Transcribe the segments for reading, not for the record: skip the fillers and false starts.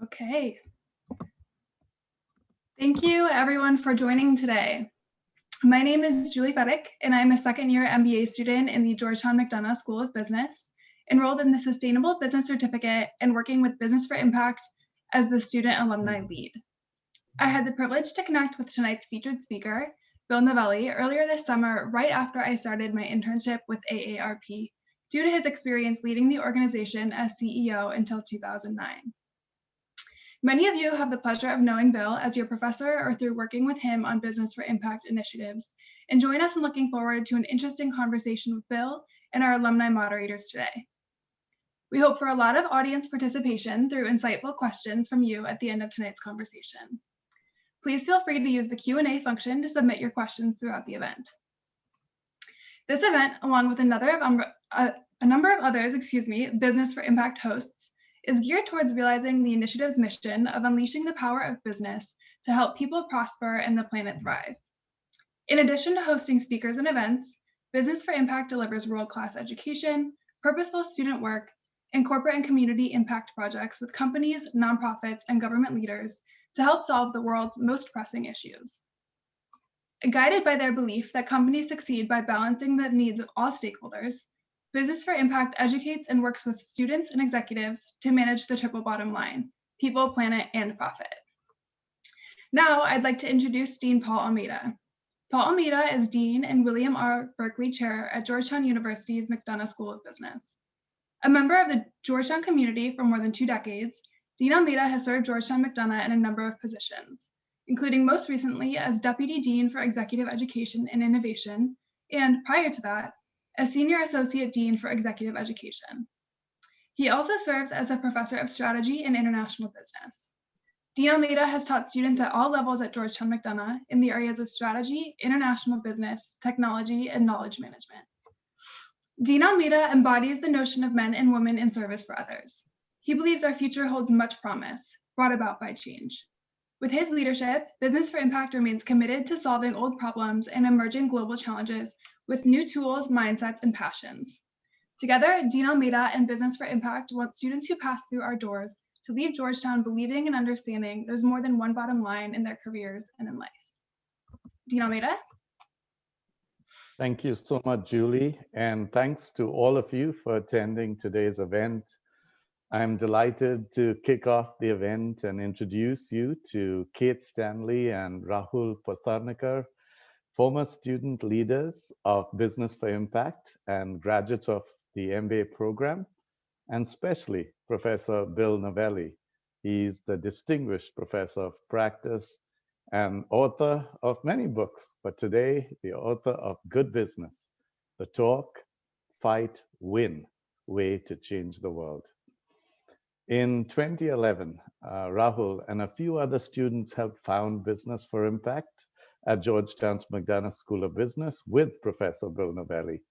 Okay. Thank you everyone for joining today. My name is Julie Fedek, and I'm a second-year MBA student in the Georgetown McDonough School of Business, enrolled in the Sustainable Business Certificate and working with Business for Impact as the student alumni lead. I had the privilege to connect with tonight's featured speaker, Bill Novelli, earlier this summer, right after I started my internship with AARP, due to his experience leading the organization as CEO until 2009. Many of you have the pleasure of knowing Bill as your professor or through working with him on Business for Impact initiatives, and join us in looking forward to an interesting conversation with Bill and our alumni moderators today. We hope for a lot of audience participation through insightful questions from you at the end of tonight's conversation. Please feel free to use the Q&A function to submit your questions throughout the event. This event, along with a number of others, Business for Impact hosts, is geared towards realizing the initiative's mission of unleashing the power of business to help people prosper and the planet thrive. In addition to hosting speakers and events, Business for Impact delivers world-class education, purposeful student work, and corporate and community impact projects with companies, nonprofits, and government leaders to help solve the world's most pressing issues. Guided by their belief that companies succeed by balancing the needs of all stakeholders, Business for Impact educates and works with students and executives to manage the triple bottom line: people, planet, and profit. Now, I'd like to introduce Dean Paul Almeida. Paul Almeida is Dean and William R. Berkley Chair at Georgetown University's McDonough School of Business. A member of the Georgetown community for more than 2 decades, Dean Almeida has served Georgetown McDonough in a number of positions, including most recently as Deputy Dean for Executive Education and Innovation, and prior to that, as Senior Associate Dean for Executive Education. He also serves as a Professor of Strategy and International Business. Dean Almeida has taught students at all levels at Georgetown McDonough in the areas of strategy, international business, technology, and knowledge management. Dean Almeida embodies the notion of men and women in service for others. He believes our future holds much promise, brought about by change. With his leadership, Business for Impact remains committed to solving old problems and emerging global challenges with new tools, mindsets, and passions. Together, Dean Almeida and Business for Impact want students who pass through our doors to leave Georgetown believing and understanding there's more than one bottom line in their careers and in life. Dean Almeida? Thank you so much, Julie, and thanks to all of you for attending today's event. I'm delighted to kick off the event and introduce you to Kate Stanley and Rahul Potharnikar, former student leaders of Business for Impact and graduates of the MBA program, and especially Professor Bill Novelli. He's the distinguished professor of practice and author of many books, but today the author of Good Business, The Talk, Fight, Win, Way to Change the World. In 2011, Rahul and a few other students helped found Business for Impact at Georgetown's McDonough School of Business with Professor Bill Novelli.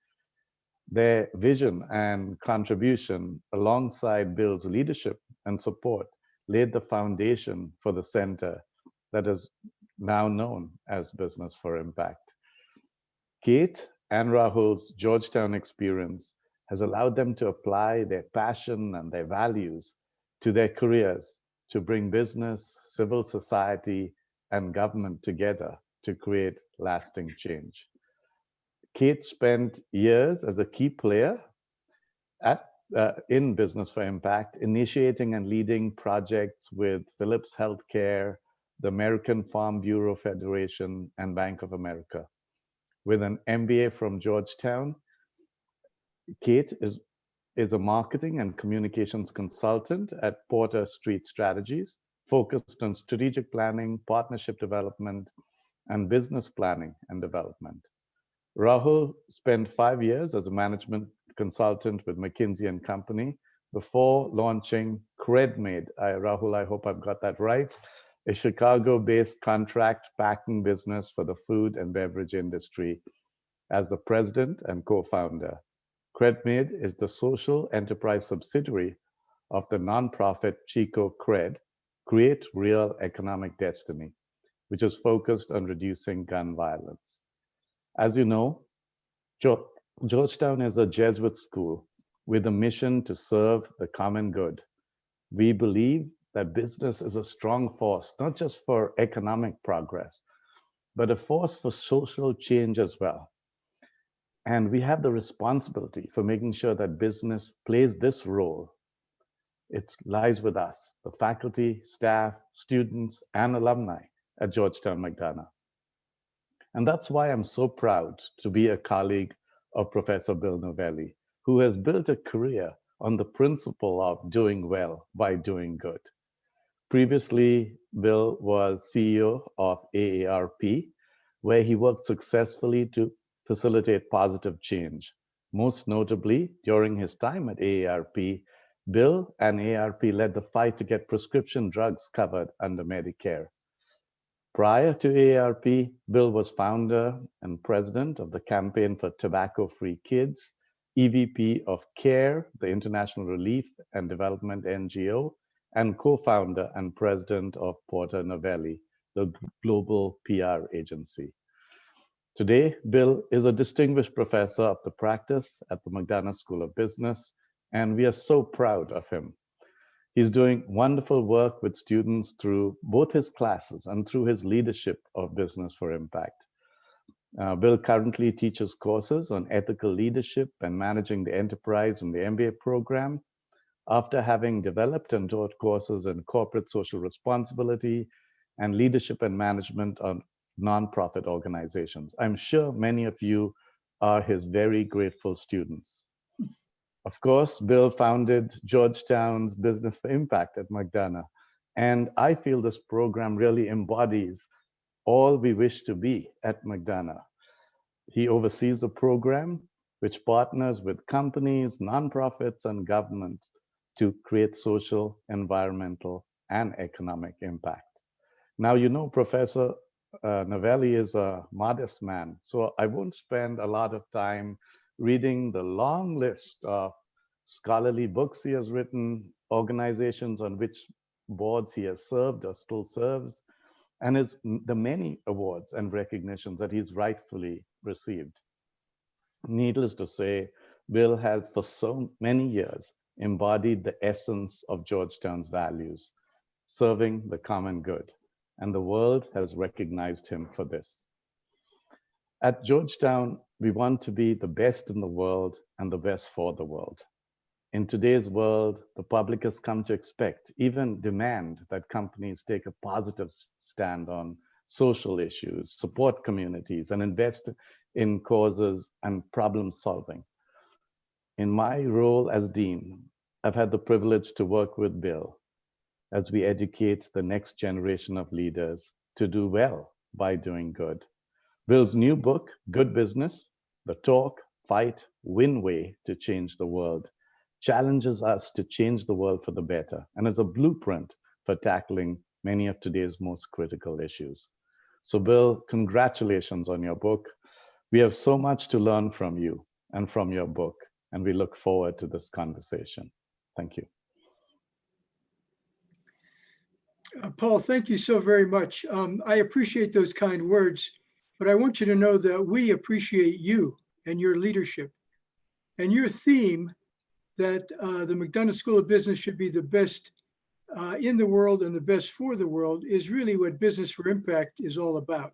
Their vision and contribution alongside Bill's leadership and support laid the foundation for the center that is now known as Business for Impact. Kate and Rahul's Georgetown experience has allowed them to apply their passion and their values to their careers to bring business, civil society, and government together to create lasting change. Kate spent years as a key player in Business for Impact, initiating and leading projects with Philips Healthcare, the American Farm Bureau Federation, and Bank of America. With an MBA from Georgetown, Kate is a marketing and communications consultant at Porter Street Strategies, focused on strategic planning, partnership development, and business planning and development. Rahul spent 5 years as a management consultant with McKinsey & Company before launching CredMade. Rahul, I hope I've got that right, a Chicago-based contract packing business for the food and beverage industry as the president and co-founder. CredMade is the social enterprise subsidiary of the nonprofit Chico Cred, Create Real Economic Destiny, which is focused on reducing gun violence. As you know, Georgetown is a Jesuit school with a mission to serve the common good. We believe that business is a strong force, not just for economic progress, but a force for social change as well. And we have the responsibility for making sure that business plays this role. It lies with us, the faculty, staff, students, and alumni at Georgetown McDonough. And that's why I'm so proud to be a colleague of Professor Bill Novelli, who has built a career on the principle of doing well by doing good. Previously, Bill was CEO of AARP, where he worked successfully to facilitate positive change. Most notably, during his time at AARP, Bill and AARP led the fight to get prescription drugs covered under Medicare. Prior to AARP, Bill was founder and president of the Campaign for Tobacco-Free Kids, EVP of CARE, the International Relief and Development NGO, and co-founder and president of Porter Novelli, the global PR agency. Today, Bill is a distinguished professor of the practice at the McDonough School of Business, and we are so proud of him. He's doing wonderful work with students through both his classes and through his leadership of Business for Impact. Bill currently teaches courses on ethical leadership and managing the enterprise in the MBA program. After having developed and taught courses in corporate social responsibility and leadership and management on nonprofit organizations, I'm sure many of you are his very grateful students. Of course, Bill founded Georgetown's Business for Impact at McDonough, and I feel this program really embodies all we wish to be at McDonough. He oversees the program, which partners with companies, nonprofits, and government to create social, environmental, and economic impact. Now, you know, Professor Novelli is a modest man, so I won't spend a lot of time reading the long list of scholarly books he has written, organizations on which boards he has served or still serves, and the many awards and recognitions that he's rightfully received. Needless to say, Bill has for so many years embodied the essence of Georgetown's values, serving the common good, and the world has recognized him for this. At Georgetown, we want to be the best in the world and the best for the world. In today's world, the public has come to expect, even demand, that companies take a positive stand on social issues, support communities, and invest in causes and problem solving. In my role as dean, I've had the privilege to work with Bill as we educate the next generation of leaders to do well by doing good. Bill's new book, Good Business, The Talk, Fight, Win Way to Change the World, challenges us to change the world for the better, and is a blueprint for tackling many of today's most critical issues. So Bill, congratulations on your book. We have so much to learn from you and from your book, and we look forward to this conversation. Thank you. Paul, thank you so very much. I appreciate those kind words, but I want you to know that we appreciate you and your leadership. And your theme that the McDonough School of Business should be the best in the world and the best for the world is really what Business for Impact is all about.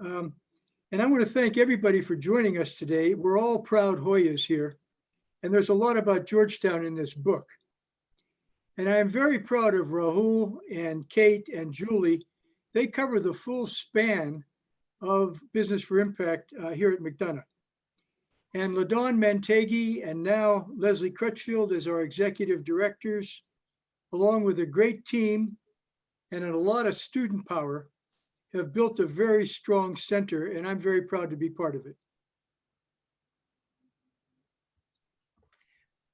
And I want to thank everybody for joining us today. We're all proud Hoyas here, and there's a lot about Georgetown in this book. And I am very proud of Rahul and Kate and Julie. They cover the full span of Business for Impact here at McDonough. And LaDawn Mantegi and now Leslie Crutchfield as our executive directors, along with a great team and a lot of student power, have built a very strong center, and I'm very proud to be part of it.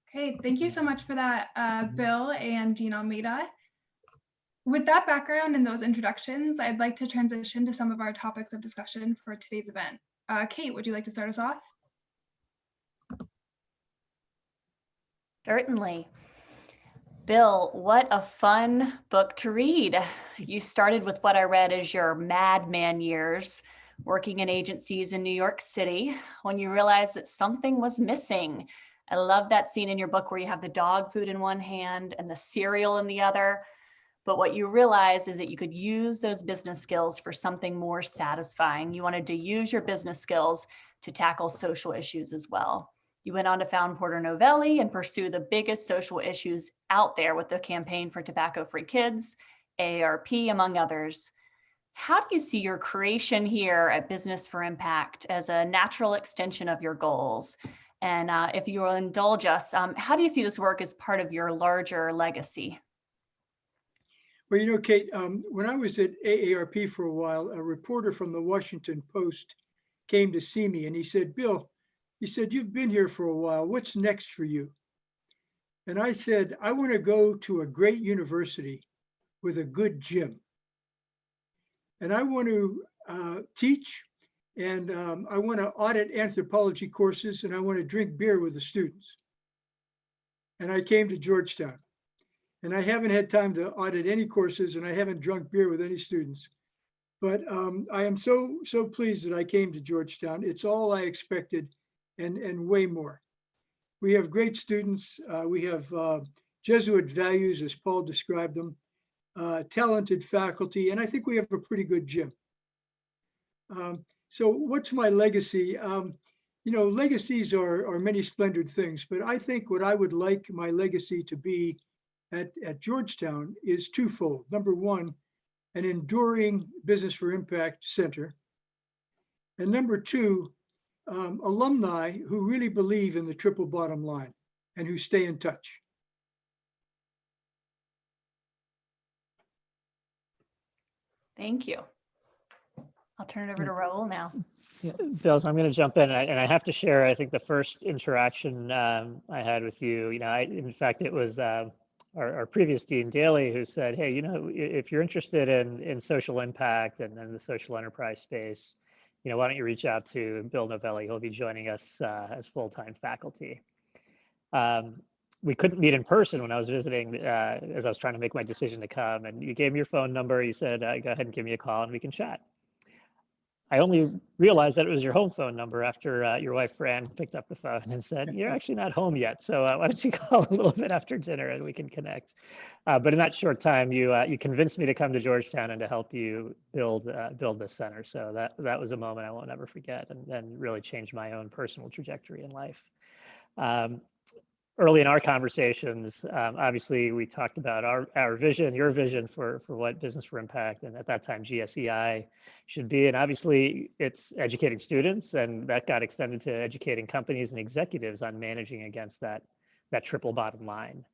Okay, thank you so much for that, Bill and Dean Almeida. With that background and those introductions, I'd like to transition to some of our topics of discussion for today's event. Kate, would you like to start us off? Certainly. Bill, what a fun book to read. You started with what I read as your madman years, working in agencies in New York City, when you realized that something was missing, I love that scene in your book where you have the dog food in one hand and the cereal in the other. But what you realize is that you could use those business skills for something more satisfying. You wanted to use your business skills to tackle social issues as well. You went on to found Porter Novelli and pursue the biggest social issues out there with the Campaign for Tobacco-Free Kids, AARP, among others. How do you see your creation here at Business for Impact as a natural extension of your goals? And if you will indulge us, how do you see this work as part of your larger legacy? Well, you know, Kate, when I was at AARP for a while, a reporter from the Washington Post came to see me and he said, Bill, he said, you've been here for a while. What's next for you? And I said, I want to go to a great university with a good gym. And I want to teach, and I want to audit anthropology courses, and I want to drink beer with the students. And I came to Georgetown. And I haven't had time to audit any courses, and I haven't drunk beer with any students. But I am so pleased that I came to Georgetown. It's all I expected and way more. We have great students. We have Jesuit values, as Paul described them, talented faculty, and I think we have a pretty good gym. So what's my legacy? You know, legacies are many splendid things, but I think what I would like my legacy to be at Georgetown is twofold. Number one, an enduring Business for Impact center. And number two, alumni who really believe in the triple bottom line and who stay in touch. Thank you. I'll turn it over to Raul now. Yeah, Bill, I'm going to jump in, and I have to share, I think, the first interaction I had with you. You know, in fact, it was our previous Dean Daly who said, hey, you know, if you're interested in social impact and the social enterprise space, you know, why don't you reach out to Bill Novelli? He'll be joining us as full-time faculty. We couldn't meet in person when I was visiting as I was trying to make my decision to come, and you gave me your phone number. You said, go ahead and give me a call and we can chat. I only realized that it was your home phone number after your wife, Fran, picked up the phone and said, you're actually not home yet. So why don't you call a little bit after dinner and we can connect. But in that short time, you convinced me to come to Georgetown and to help you build this center. So that was a moment I won't ever forget and really changed my own personal trajectory in life. Early in our conversations, obviously, we talked about our vision, your vision for what Business for Impact, and at that time, GSEI should be. And obviously, it's educating students, and that got extended to educating companies and executives on managing against that triple bottom line.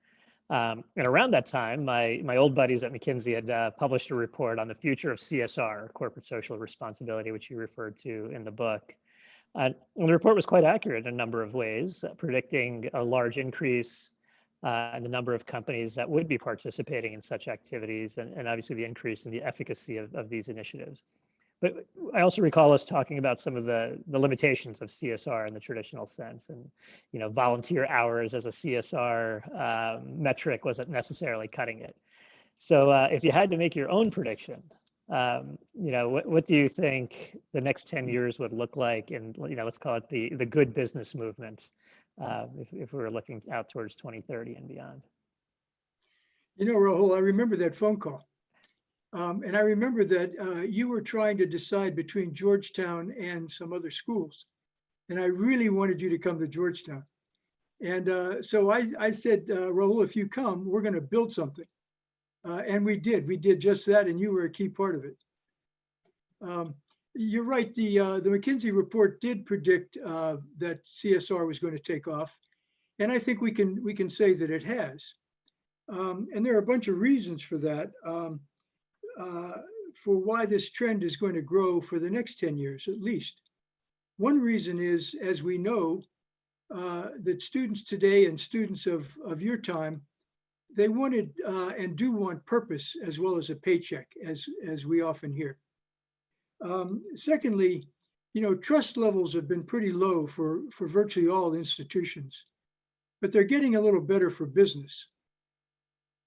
And around that time, my old buddies at McKinsey had published a report on the future of CSR, corporate social responsibility, which you referred to in the book. And the report was quite accurate in a number of ways, predicting a large increase in the number of companies that would be participating in such activities, and obviously the increase in the efficacy of these initiatives. But I also recall us talking about some of the limitations of CSR in the traditional sense, and you know, volunteer hours as a CSR metric wasn't necessarily cutting it. So if you had to make your own prediction, you know, what do you think the next 10 years would look like? And, you know, let's call it the good business movement, if we were looking out towards 2030 and beyond. You know, Rahul, I remember that phone call. And I remember that you were trying to decide between Georgetown and some other schools. And I really wanted you to come to Georgetown. And so I said, Rahul, if you come, we're going to build something. And we did just that, and you were a key part of it. You're right, the McKinsey report did predict that CSR was going to take off. And I think we can say that it has. And there are a bunch of reasons for that, for why this trend is going to grow for the next 10 years, at least. One reason is, as we know, that students today and students of your time, they wanted and do want purpose as well as a paycheck, as we often hear. Secondly, you know, trust levels have been pretty low for virtually all institutions, but they're getting a little better for business.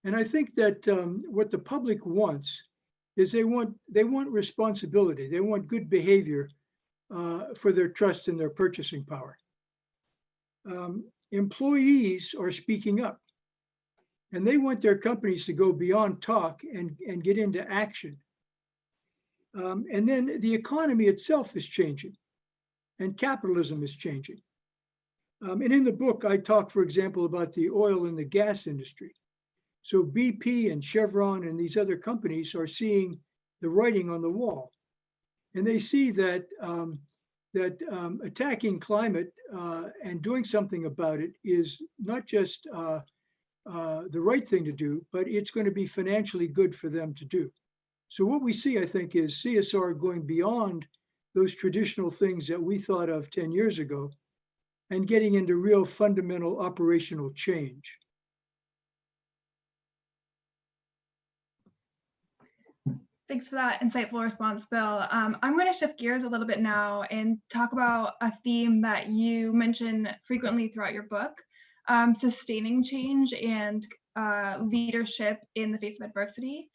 And I think that what the public wants is they want responsibility. They want good behavior for their trust and their purchasing power. employees are speaking up. And they want their companies to go beyond talk and get into action. And then the economy itself is changing and capitalism is changing. And in the book, I talk, for example, about the oil and the gas industry. So BP and Chevron and these other companies are seeing the writing on the wall. And they see that, attacking climate and doing something about it is not just the right thing to do, but it's going to be financially good for them to do. So what we see, I think, is CSR going beyond those traditional things that we thought of 10 years ago and getting into real fundamental operational change. Thanks for that insightful response, Bill. I'm going to shift gears a little bit now and talk about a theme that you mention frequently throughout your book, sustaining change and leadership in the face of adversity.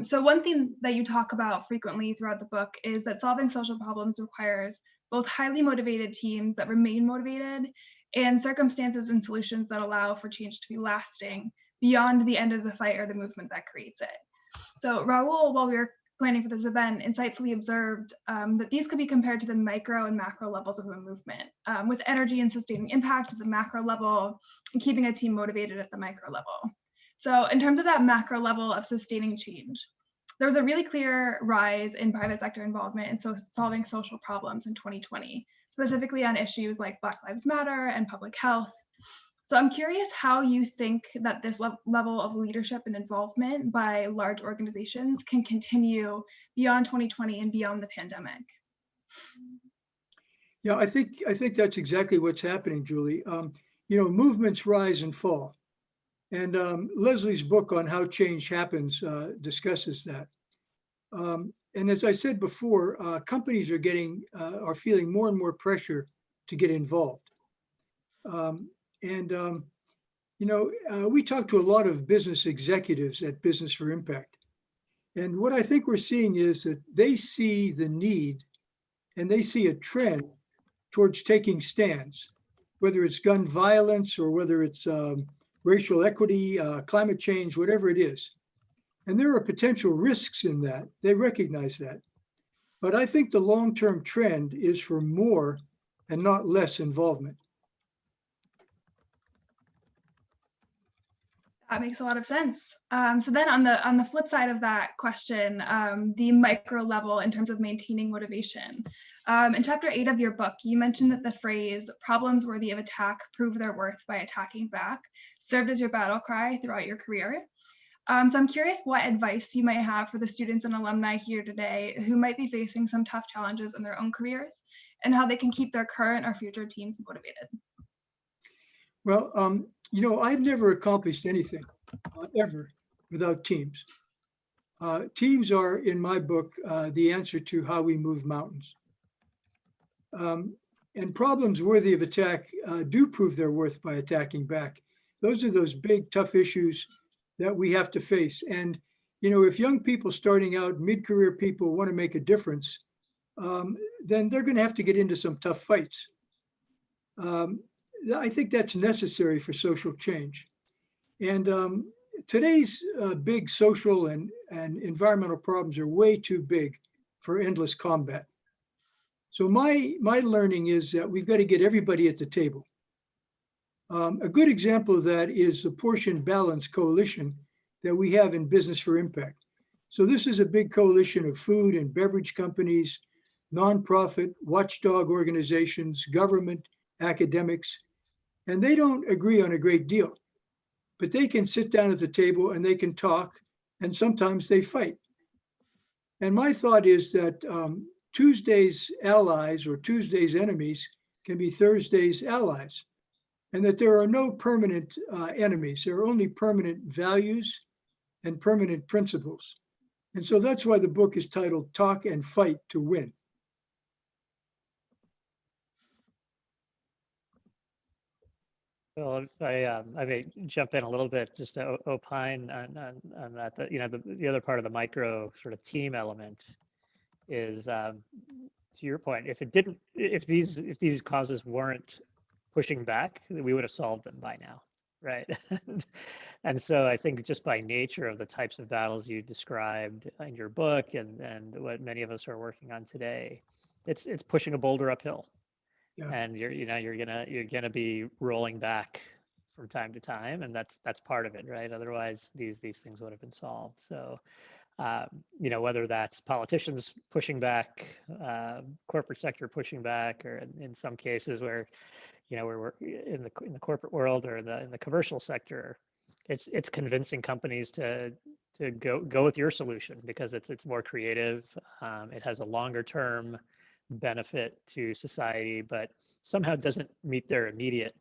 So one thing that you talk about frequently throughout the book is that solving social problems requires both highly motivated teams that remain motivated and circumstances and solutions that allow for change to be lasting beyond the end of the fight or the movement that creates it. So Raul, while we were planning for this event, insightfully observed that these could be compared to the micro and macro levels of a movement, with energy and sustaining impact at the macro level and keeping a team motivated at the micro level. So in terms of that macro level of sustaining change, there was a really clear rise in private sector involvement in solving social problems in 2020, specifically on issues like Black Lives Matter and public health. So I'm curious how you think that this level of leadership and involvement by large organizations can continue beyond 2020 and beyond the pandemic. Yeah, I think that's exactly what's happening, Julie. Movements rise and fall. And Leslie's book on how change happens discusses that. And as I said before, companies are feeling more and more pressure to get involved. We talk to a lot of business executives at Business for Impact. And what I think we're seeing is that they see the need and they see a trend towards taking stands, whether it's gun violence or whether it's racial equity, climate change, whatever it is. And there are potential risks in that. They recognize that. But I think the long-term trend is for more and not less involvement. That makes a lot of sense. So then on the flip side of that question, the micro level in terms of maintaining motivation. In chapter 8 of your book, you mentioned that the phrase "problems worthy of attack prove their worth by attacking back" served as your battle cry throughout your career. So I'm curious what advice you might have for the students and alumni here today who might be facing some tough challenges in their own careers and how they can keep their current or future teams motivated. Well, I've never accomplished anything ever without teams. Teams are, in my book, the answer to how we move mountains. And problems worthy of attack do prove their worth by attacking back. Those are those big, tough issues that we have to face. And, if young people starting out, mid-career people want to make a difference, then they're going to have to get into some tough fights. I think that's necessary for social change. And today's big social and environmental problems are way too big for endless combat. So my learning is that we've got to get everybody at the table. A good example of that is the Portion Balance Coalition that we have in Business for Impact. So this is a big coalition of food and beverage companies, nonprofit, watchdog organizations, government, academics, and they don't agree on a great deal, but they can sit down at the table and they can talk, and sometimes they fight. And my thought is that Tuesday's allies or Tuesday's enemies can be Thursday's allies, and that there are no permanent enemies. There are only permanent values and permanent principles. And so that's why the book is titled Talk and Fight to Win. Well, I may jump in a little bit just to opine on that. The other part of the micro sort of team element is, to your point, if these causes weren't pushing back, we would have solved them by now, right? And so I think just by nature of the types of battles you described in your book and what many of us are working on today, it's pushing a boulder uphill. Yeah. And you're gonna be rolling back from time to time, and that's part of it, right? Otherwise, these things would have been solved. So, whether that's politicians pushing back, corporate sector pushing back, or in some cases where, where we're in the corporate world or in the commercial sector, it's convincing companies to go with your solution because it's more creative. It has a longer term benefit to society, but somehow doesn't meet their immediate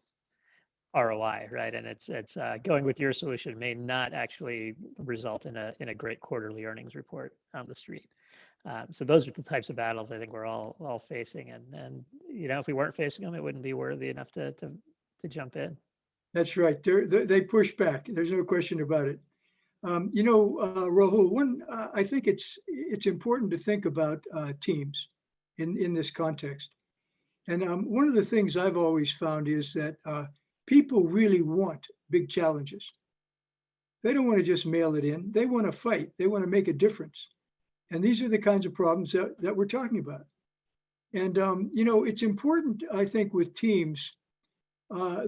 ROI, right? And it's going with your solution may not actually result in a great quarterly earnings report on the street. So those are the types of battles I think we're all facing, and if we weren't facing them, it wouldn't be worthy enough to jump in. That's right. They push back. There's no question about it. Rahul, I think it's important to think about teams in this context. And one of the things I've always found is that people really want big challenges. They don't want to just mail it in. They want to fight. They want to make a difference. And these are the kinds of problems that we're talking about. And, it's important, I think, with teams and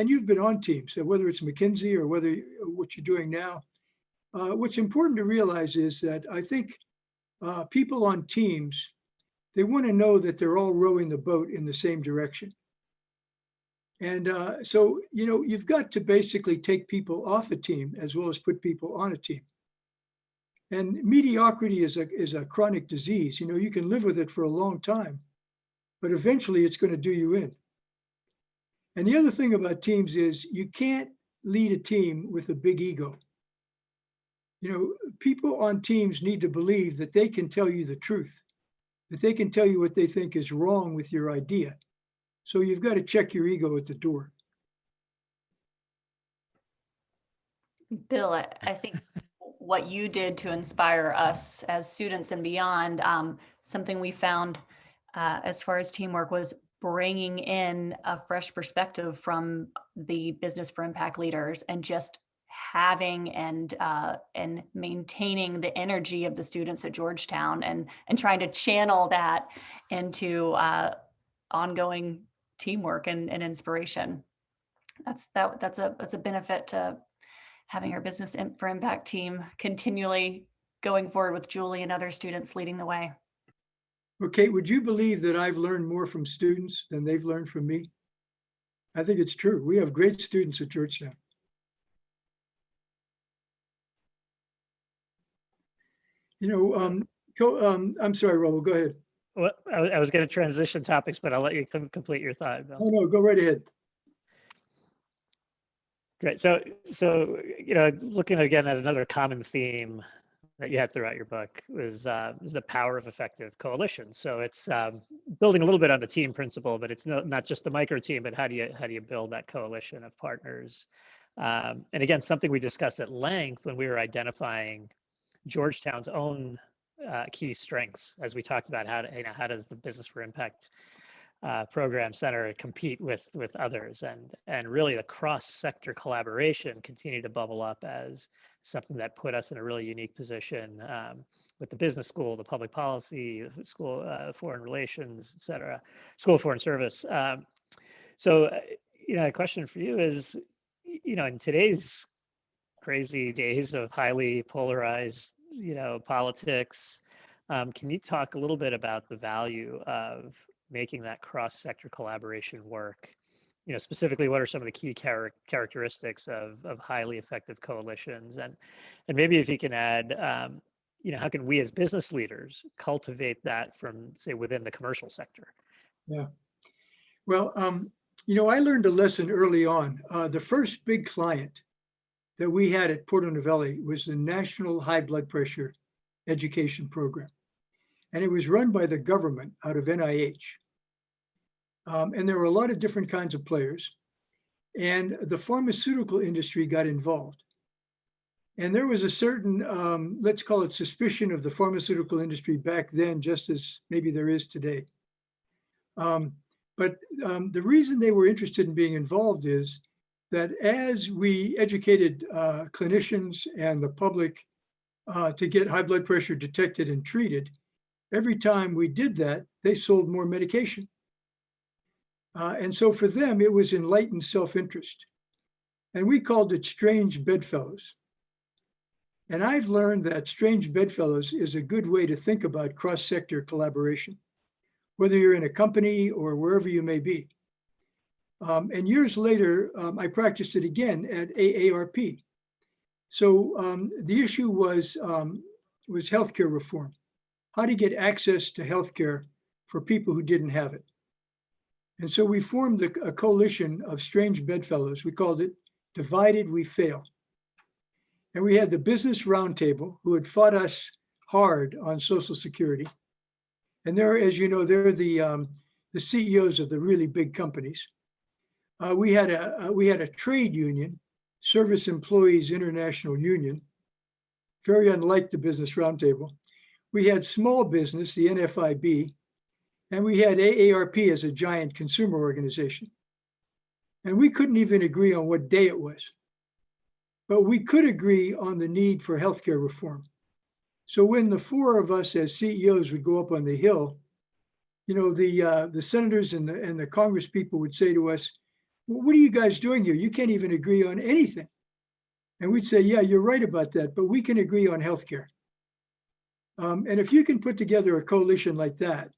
you've been on teams, so whether it's McKinsey or what you're doing now, what's important to realize is that I think people on teams, they want to know that they're all rowing the boat in the same direction. And so, you've got to basically take people off a team as well as put people on a team. And mediocrity is a chronic disease. You can live with it for a long time, but eventually it's going to do you in. And the other thing about teams is you can't lead a team with a big ego. People on teams need to believe that they can tell you the truth, that they can tell you what they think is wrong with your idea. So you've got to check your ego at the door. Bill, I think what you did to inspire us as students and beyond, something we found as far as teamwork was bringing in a fresh perspective from the Business for Impact leaders and just having and maintaining the energy of the students at Georgetown and trying to channel that into ongoing teamwork and inspiration. That's a benefit to having our Business for Impact team continually going forward with Julie and other students leading the way. Okay, would you believe that I've learned more from students than they've learned from me? I think it's true. We have great students at Georgetown. I'm sorry, Rahul, go ahead. Well, I was going to transition topics, but I'll let you complete your thought, Bill. Oh, no, go right ahead. Great. So looking again at another common theme that you had throughout your book was the power of effective coalitions. So it's building a little bit on the team principle, but it's not just the micro team, but how do you build that coalition of partners? And again, something we discussed at length when we were identifying Georgetown's own key strengths, as we talked about how does the Business for Impact program center compete with others, and really the cross-sector collaboration continued to bubble up as something that put us in a really unique position with the business school, the public policy school, foreign relations, et cetera, school of foreign service. So a question for you is, in today's crazy days of highly polarized politics, can you talk a little bit about the value of making that cross-sector collaboration work? Specifically, what are some of the key characteristics of highly effective coalitions? And maybe if you can add, how can we as business leaders cultivate that from, say, within the commercial sector? Yeah. Well, I learned a lesson early on. The first big client that we had at Porto Novelli was the National High Blood Pressure Education Program. And it was run by the government out of NIH. And there were a lot of different kinds of players. And the pharmaceutical industry got involved. And there was a certain, let's call it suspicion of the pharmaceutical industry back then, just as maybe there is today. But the reason they were interested in being involved is that as we educated clinicians and the public to get high blood pressure detected and treated, every time we did that, they sold more medication. And so for them, it was enlightened self-interest. And we called it strange bedfellows. And I've learned that strange bedfellows is a good way to think about cross-sector collaboration, whether you're in a company or wherever you may be. And years later, I practiced it again at AARP. So the issue was healthcare reform. How to get access to healthcare for people who didn't have it. And so we formed a coalition of strange bedfellows. We called it Divided We Fail. And we had the Business Roundtable, who had fought us hard on Social Security. And they're, as you know, they're the CEOs of the really big companies. We had a trade union, Service Employees International Union, very unlike the Business Roundtable. We had small business, the NFIB, and we had AARP as a giant consumer organization. And we couldn't even agree on what day it was. But we could agree on the need for healthcare reform. So when the four of us as CEOs would go up on the Hill, you know, the senators and the Congress people would say to us, well, what are you guys doing here? You can't even agree on anything. And we'd say, yeah, you're right about that, but we can agree on healthcare. And if you can put together a coalition like that,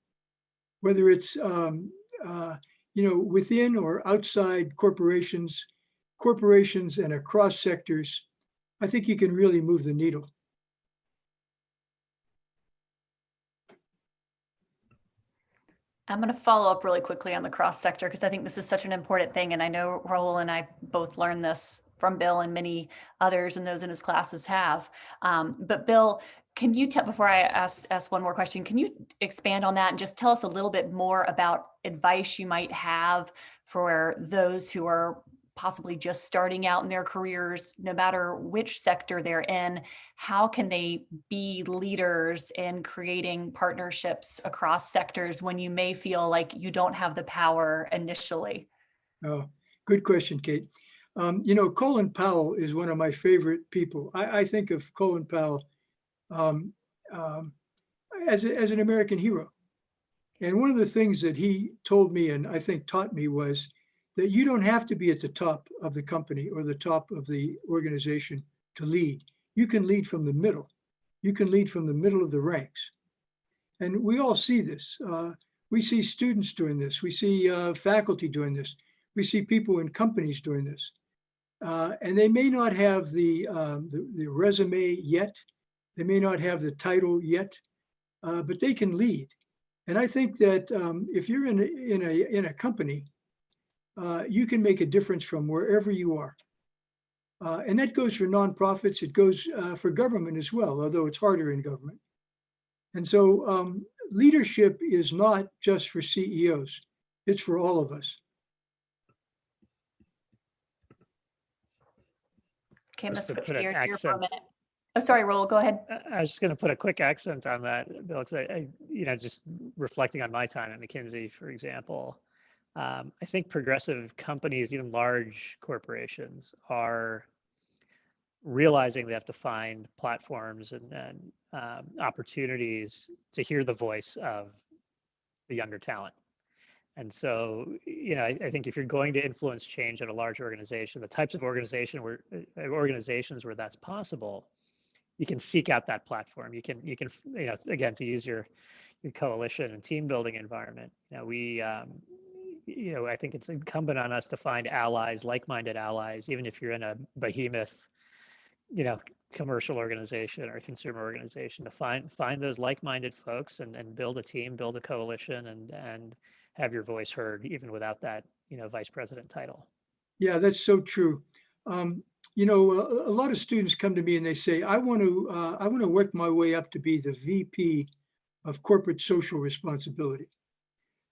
whether it's you know, within or outside corporations and across sectors, I think you can really move the needle. I'm going to follow up really quickly on the cross sector because I think this is such an important thing. And I know Raul and I both learned this from Bill and many others and those in his classes have. But Bill, can you tell, before I ask one more question, can you expand on that and just tell us a little bit more about advice you might have for those who are possibly just starting out in their careers, no matter which sector they're in? How can they be leaders in creating partnerships across sectors when you may feel like you don't have the power initially? Oh, good question, Kate. You know, Colin Powell is one of my favorite people. I think of Colin Powell as an American hero. And one of the things that he told me and I think taught me was that you don't have to be at the top of the company or the top of the organization to lead. You can lead from the middle. You can lead from the middle of the ranks. And we all see this. We see students doing this. We see faculty doing this. We see people in companies doing this. And they may not have the resume yet. They may not have the title yet, but they can lead. And I think that if you're in a company, you can make a difference from wherever you are. And that goes for nonprofits. It goes for government as well, although it's harder in government. And so leadership is not just for CEOs. It's for all of us. Okay, I'm going to Just to switch put an gears here for a accent. minute. Oh, sorry, Raul, go ahead. I was just going to put a quick accent on that, Bill, because you know, just reflecting on my time at McKinsey, for example, I think progressive companies, even large corporations, are realizing they have to find platforms and opportunities to hear the voice of the younger talent. And so, you know, I think if you're going to influence change at a large organization, the types of organizations where that's possible, you can seek out that platform. You can, you know, again, to use your coalition and team building environment. You know, you know, I think it's incumbent on us to find allies, like-minded allies, even if you're in a behemoth, you know, commercial organization or consumer organization, to find those like-minded folks and build a team, build a coalition, and have your voice heard, even without that, you know, vice president title. Yeah, that's so true. You know, a lot of students come to me and they say, I want to work my way up to be the VP of corporate social responsibility.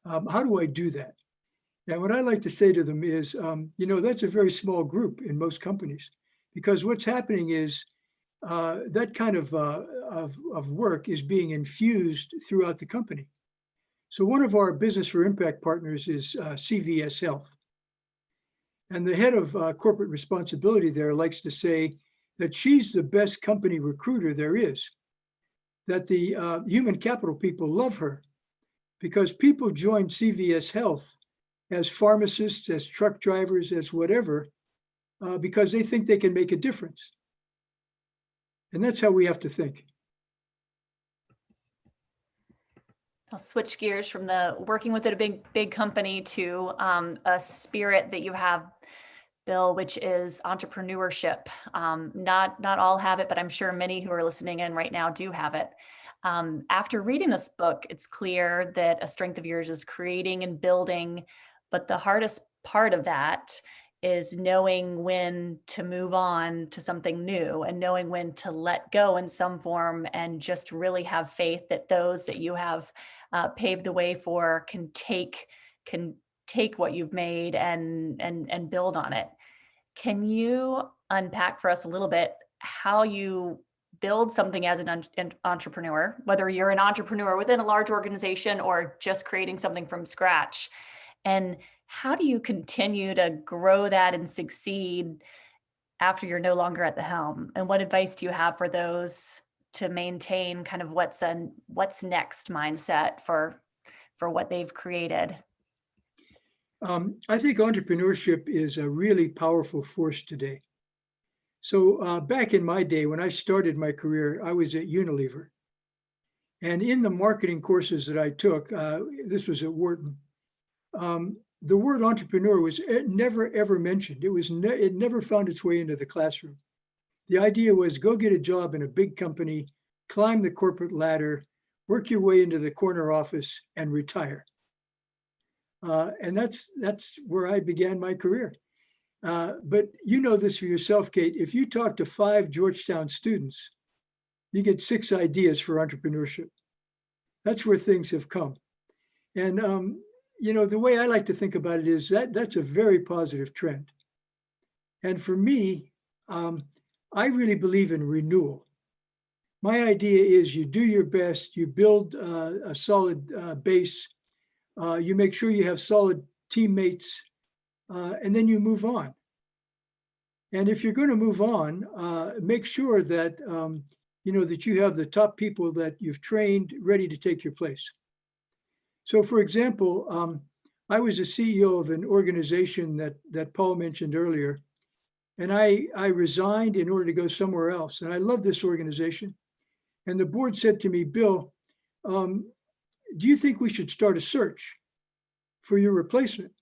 How do I do that? And what I like to say to them is, you know, that's a very small group in most companies, because what's happening is that kind of work is being infused throughout the company. So one of our Business for Impact partners is CVS Health. And the head of corporate responsibility there likes to say that she's the best company recruiter there is, that the human capital people love her because people join CVS Health as pharmacists, as truck drivers, as whatever, because they think they can make a difference. And that's how we have to think. I'll switch gears from the working with a big company to a spirit that you have, Bill, which is entrepreneurship. Not all have it, but I'm sure many who are listening in right now do have it. After reading this book, it's clear that a strength of yours is creating and building, but the hardest part of that is knowing when to move on to something new and knowing when to let go in some form and just really have faith that those that you have paved the way for can take what you've made and build on it. Can you unpack for us a little bit how you build something as an entrepreneur, whether you're an entrepreneur within a large organization or just creating something from scratch? And how do you continue to grow that and succeed after you're no longer at the helm? And what advice do you have for those to maintain kind of what's next mindset for what they've created? I think entrepreneurship is a really powerful force today. So back in my day, when I started my career, I was at Unilever. And in the marketing courses that I took, this was at Wharton, the word entrepreneur was never, ever mentioned. It never found its way into the classroom. The idea was go get a job in a big company, climb the corporate ladder, work your way into the corner office and retire. And that's where I began my career. But you know this for yourself, Kate. If you talk to 5 Georgetown students, you get 6 ideas for entrepreneurship. That's where things have come. And the way I like to think about it is that's a very positive trend. And for me, I really believe in renewal. My idea is you do your best, you build a solid base, you make sure you have solid teammates, and then you move on. And if you're going to move on, make sure that that you have the top people that you've trained ready to take your place. So, for example, I was a CEO of an organization that Paul mentioned earlier, and I resigned in order to go somewhere else. And I love this organization. And the board said to me, Bill, do you think we should start a search for your replacement?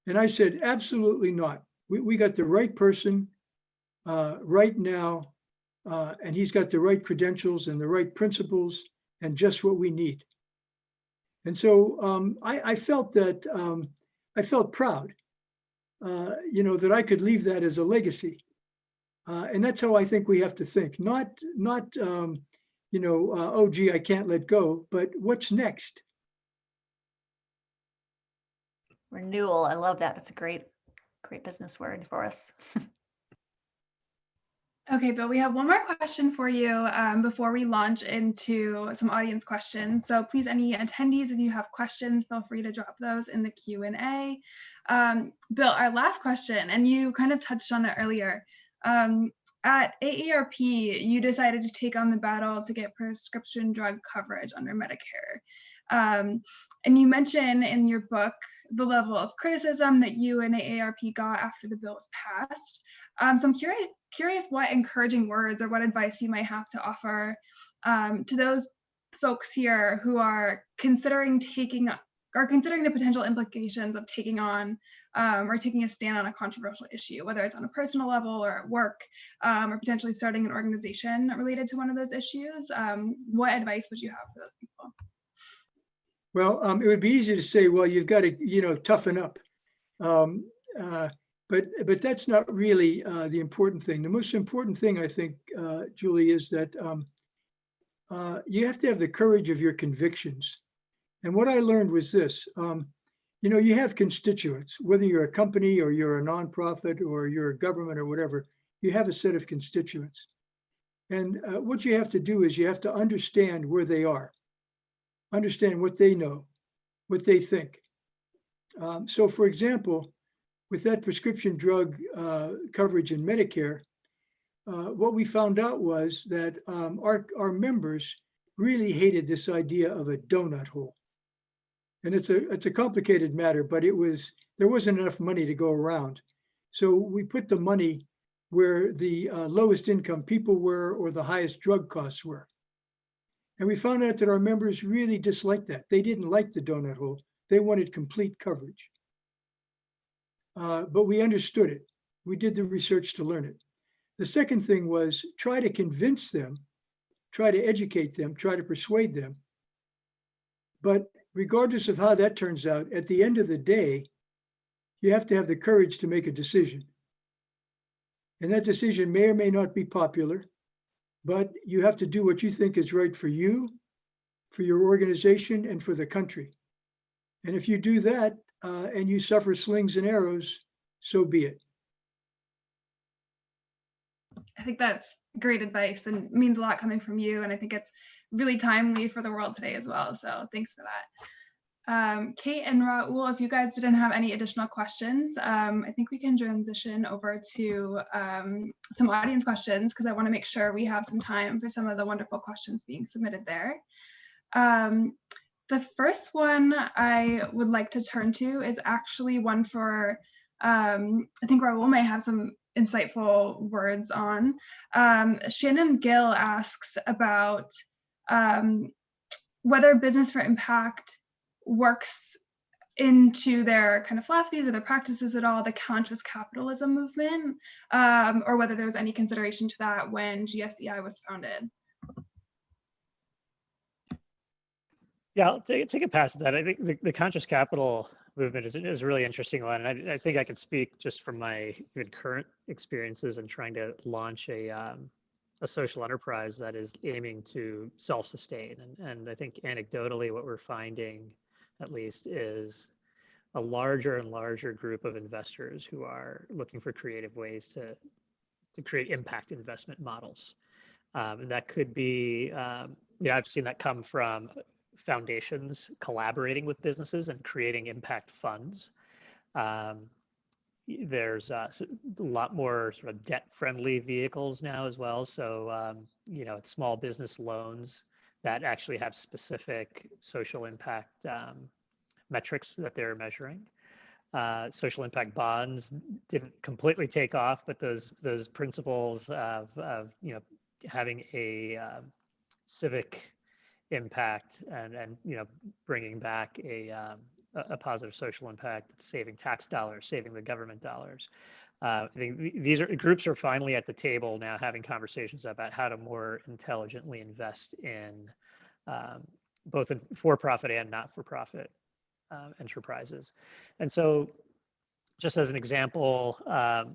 And I said, absolutely not. We got the right person right now, and he's got the right credentials and the right principles and just what we need. And so I felt that I felt proud, that I could leave that as a legacy. And that's how I think we have to think. Not oh, gee, I can't let go, but what's next? Renewal. I love that. That's a great business word for us. Okay, Bill, we have one more question for you before we launch into some audience questions. So please, any attendees, if you have questions, feel free to drop those in the Q&A. Bill, our last question, and you kind of touched on it earlier. At AARP, you decided to take on the battle to get prescription drug coverage under Medicare. And you mention in your book the level of criticism that you and AARP got after the bill was passed. So I'm curious what encouraging words or what advice you might have to offer to those folks here who are considering the potential implications of taking on or taking a stand on a controversial issue, whether it's on a personal level or at work, or potentially starting an organization related to one of those issues. What advice would you have for those people? Well, it would be easy to say, well, you've got to, toughen up. But that's not really the important thing. The most important thing, I think, Julie, is that you have to have the courage of your convictions. And what I learned was this, you have constituents, whether you're a company or you're a nonprofit or you're a government or whatever, you have a set of constituents. And what you have to do is you have to understand where they are, understand what they know, what they think. So for example, with that prescription drug coverage in Medicare, what we found out was that our members really hated this idea of a donut hole. And it's a complicated matter, but there wasn't enough money to go around. So we put the money where the lowest income people were or the highest drug costs were. And we found out that our members really disliked that. They didn't like the donut hole. They wanted complete coverage. But we understood it. We did the research to learn it. The second thing was try to convince them, try to educate them, try to persuade them. But regardless of how that turns out, at the end of the day, you have to have the courage to make a decision. And that decision may or may not be popular, but you have to do what you think is right for you, for your organization, and for the country. And if you do that and you suffer slings and arrows, so be it. I think that's great advice and means a lot coming from you. And I think it's really timely for the world today as well. So thanks for that. Kate and Raul, if you guys didn't have any additional questions, I think we can transition over to some audience questions because I want to make sure we have some time for some of the wonderful questions being submitted there. The first one I would like to turn to is actually one for, I think Raul may have some insightful words on. Shannon Gill asks about whether Business for Impact works into their kind of philosophies or their practices at all, the conscious capitalism movement, or whether there was any consideration to that when GSEI was founded. Yeah, I'll take a pass at that. I think the conscious capital movement is a really interesting one. And I think I could speak just from my even current experiences in trying to launch a social enterprise that is aiming to self-sustain. And I think anecdotally, what we're finding, at least, is a larger and larger group of investors who are looking for creative ways to create impact investment models. And that could be, I've seen that come from foundations collaborating with businesses and creating impact funds. There's a lot more sort of debt-friendly vehicles now as well. So, it's small business loans that actually have specific social impact metrics that they're measuring. Social impact bonds didn't completely take off, but those principles of having a civic impact and bringing back a positive social impact, saving tax dollars, saving the government dollars. I think these groups are finally at the table now having conversations about how to more intelligently invest in both in for-profit and not-for-profit enterprises. And so just as an example,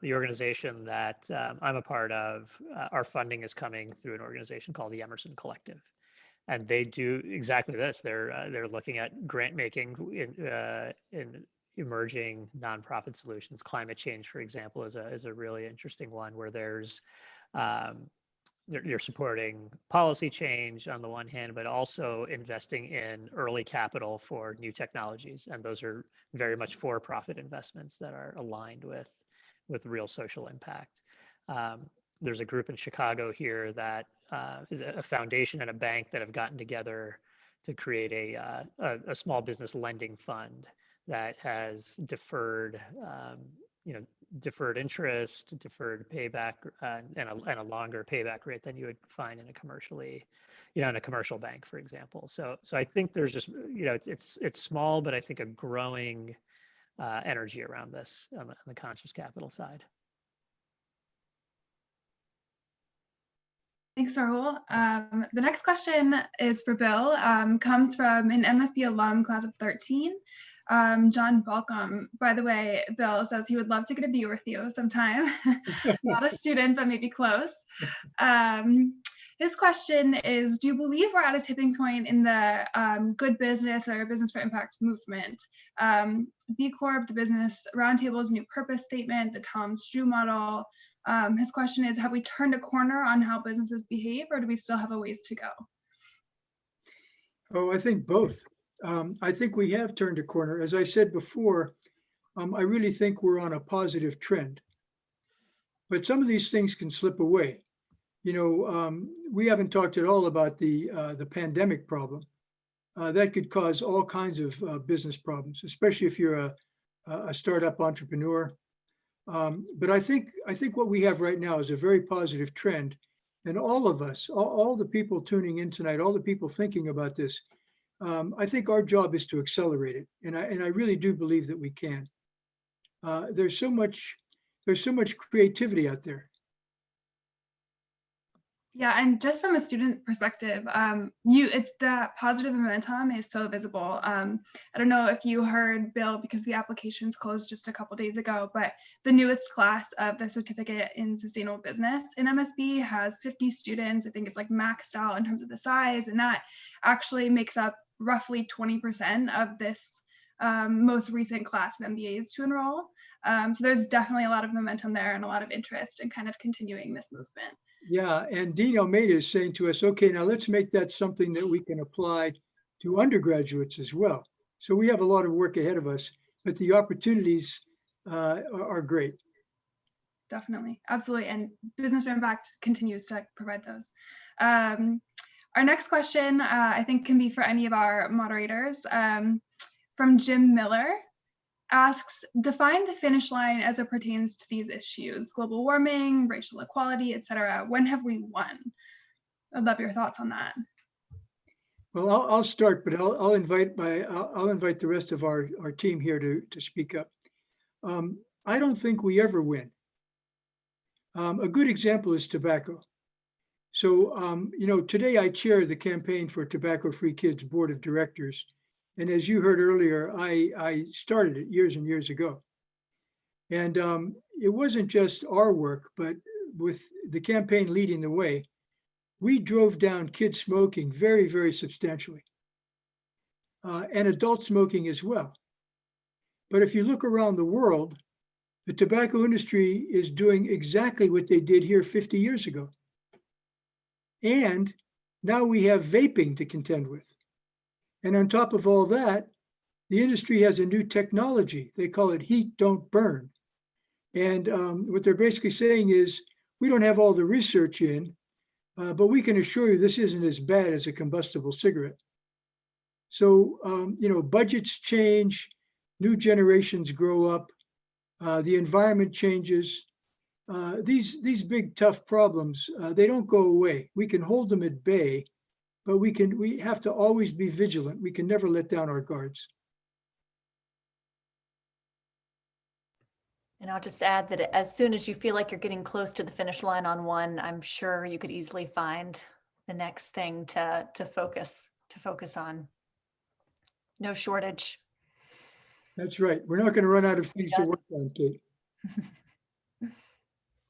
the organization that I'm a part of, our funding is coming through an organization called the Emerson Collective. And they do exactly this. They're looking at grant making in emerging nonprofit solutions. Climate change, for example, is a really interesting one where there's you're supporting policy change on the one hand, but also investing in early capital for new technologies. And those are very much for-profit investments that are aligned with real social impact. There's a group in Chicago here that is a foundation and a bank that have gotten together to create a small business lending fund that has deferred interest, deferred payback, and a longer payback rate than you would find in a commercial bank, for example. So I think there's just, it's small, but I think a growing energy around this on the conscious capital side. Thanks, Raul. The next question is for Bill, comes from an MSB alum, class of 13. John Balcom. By the way, Bill says he would love to get a beer with you sometime. Not a student, but maybe close. His question is, do you believe we're at a tipping point in the good business or business for impact movement? B Corp, the Business Roundtable's new purpose statement, the Tom Strue model. His question is, have we turned a corner on how businesses behave, or do we still have a ways to go? Oh, I think both. I think we have turned a corner. As I said before, I really think we're on a positive trend. But some of these things can slip away. You know, we haven't talked at all about the pandemic problem. That could cause all kinds of business problems, especially if you're a startup entrepreneur. But I think what we have right now is a very positive trend. And all of us, all the people tuning in tonight, all the people thinking about this, I think our job is to accelerate it. And I really do believe that we can. There's so much creativity out there. Yeah, and just from a student perspective, it's that positive momentum is so visible. I don't know if you heard, Bill, because the applications closed just a couple days ago, but the newest class of the certificate in sustainable business in MSB has 50 students. I think it's like maxed out in terms of the size, and that actually makes up roughly 20% of this most recent class of MBAs to enroll. So there's definitely a lot of momentum there and a lot of interest in kind of continuing this movement. Yeah, and Dean Almeida is saying to us, okay, now let's make that something that we can apply to undergraduates as well. So we have a lot of work ahead of us, but the opportunities are great. Definitely, absolutely, and Business for Impact continues to provide those. Our next question, I think, can be for any of our moderators. From Jim Miller, asks, define the finish line as it pertains to these issues, global warming, racial equality, etc. When have we won? I'd love your thoughts on that. Well, I'll start, but I'll invite the rest of our team here to speak up. I don't think we ever win. A good example is tobacco. So, you know, today I chair the Campaign for Tobacco-Free Kids Board of Directors. And as you heard earlier, I started it years and years ago. And it wasn't just our work, but with the campaign leading the way, we drove down kid smoking very, very substantially, and adult smoking as well. But if you look around the world, the tobacco industry is doing exactly what they did here 50 years ago. And now we have vaping to contend with. And on top of all that, the industry has a new technology. They call it heat don't burn. And what they're basically saying is, we don't have all the research in, but we can assure you this isn't as bad as a combustible cigarette. So, you know, budgets change, new generations grow up, the environment changes. These big, tough problems, they don't go away. We can hold them at bay, but we have to always be vigilant. We can never let down our guards. And I'll just add that as soon as you feel like you're getting close to the finish line on one, I'm sure you could easily find the next thing to focus on. No shortage. That's right. We're not going to run out of things to work on, Kate.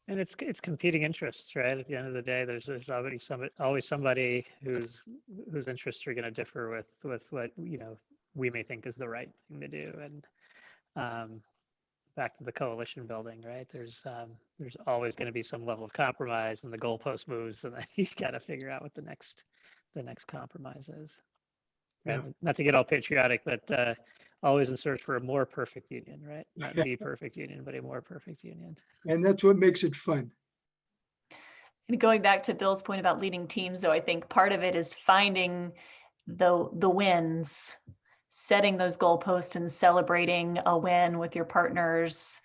And it's competing interests, right? At the end of the day, there's always somebody whose interests are going to differ with what, you know, we may think is the right thing to do. And back to the coalition building, right? There's always going to be some level of compromise, and the goalpost moves, and then you got to figure out what the next compromise is. Right? Yeah. Not to get all patriotic, but always in search for a more perfect union, right? Not the perfect union, but a more perfect union. And that's what makes it fun. And going back to Bill's point about leading teams, though, I think part of it is finding the wins, setting those goalposts and celebrating a win with your partners,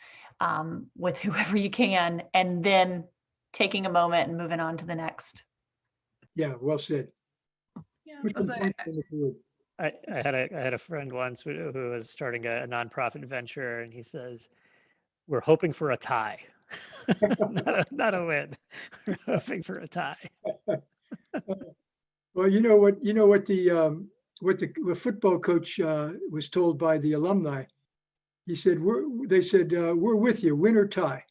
with whoever you can, and then taking a moment and moving on to the next. Yeah, well said. Yeah, I had a friend once who was starting a nonprofit venture, and he says, "We're hoping for a tie, not a win. We're hoping for a tie." Well, you know what the football coach was told by the alumni. He said, "We're with you, win or tie."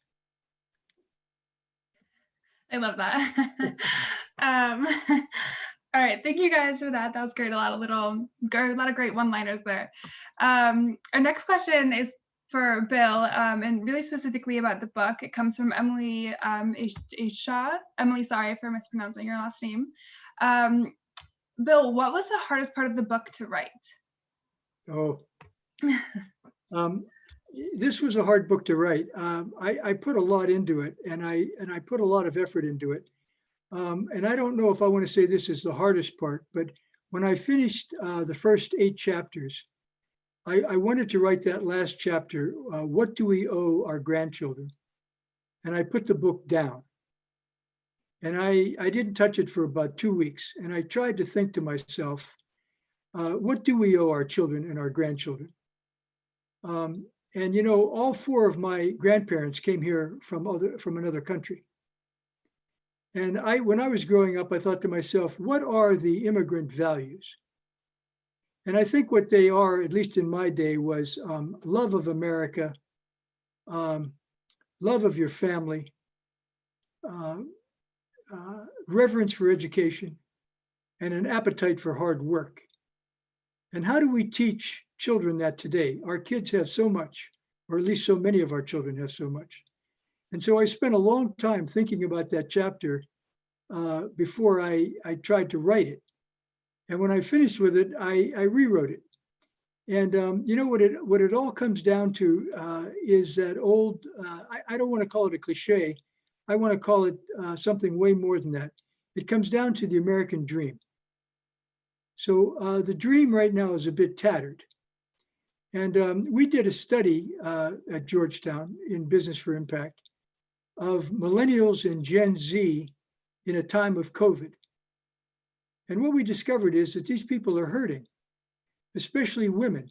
I love that. All right, thank you guys for that. That was great. A lot of great one-liners there. Our next question is for Bill, and really specifically about the book. It comes from Emily Shaw. Emily, sorry for mispronouncing your last name. Bill, what was the hardest part of the book to write? Oh, this was a hard book to write. I put a lot into it, and I put a lot of effort into it. And I don't know if I want to say this is the hardest part, but when I finished the first 8 chapters, I wanted to write that last chapter, what do we owe our grandchildren? And I put the book down. And I didn't touch it for about 2 weeks. And I tried to think to myself, what do we owe our children and our grandchildren? And you know, all 4 of my grandparents came here from another country. And when I was growing up, I thought to myself, what are the immigrant values? And I think what they are, at least in my day, was love of America, love of your family, reverence for education, and an appetite for hard work. And how do we teach children that today? Our kids have so much, or at least so many of our children have so much. And so I spent a long time thinking about that chapter before I tried to write it. And when I finished with it, I rewrote it. And you know what it all comes down to is that old, I don't want to call it a cliche. I want to call it something way more than that. It comes down to the American dream. So the dream right now is a bit tattered. And we did a study at Georgetown in Business for Impact of millennials and Gen Z in a time of COVID. And what we discovered is that these people are hurting, especially women,